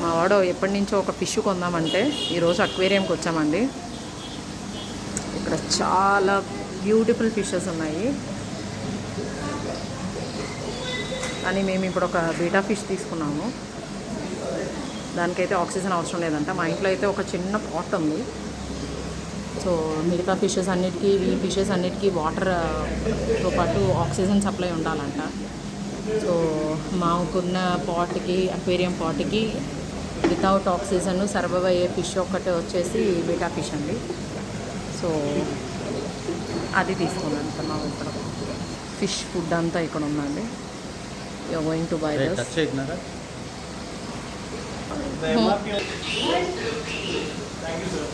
మా వాడు ఎప్పటి నుంచో ఒక ఫిష్ కొందామంటే ఈరోజు అక్వేరియంకి వచ్చామండి. ఇక్కడ చాలా బ్యూటిఫుల్ ఫిషెస్ ఉన్నాయి. కానీ మేము ఇప్పుడు ఒక బీటా ఫిష్ తీసుకున్నాము. దానికైతే ఆక్సిజన్ అవసరం లేదంట. మా ఇంట్లో అయితే ఒక చిన్న పాట్ ఉంది. సో మిగతా ఫిషెస్ అన్నిటికీ, ఈ ఫిషెస్ అన్నిటికీ వాటర్తో పాటు ఆక్సిజన్ సప్లై ఉండాలంట. సో మాకున్న పాట్కి, అక్వేరియం పాట్కి వితౌట్ ఆక్సిజన్ సర్వైవ్ అయ్యే ఫిష్ ఒక్కటే వచ్చేసి బీటా ఫిష్ అండి. సో అది తీసుకున్నాను. మా ఇక్కడ ఫిష్ ఫుడ్ అంతా ఇక్కడ ఉందండి. You're going to buy this. Thank you, sir.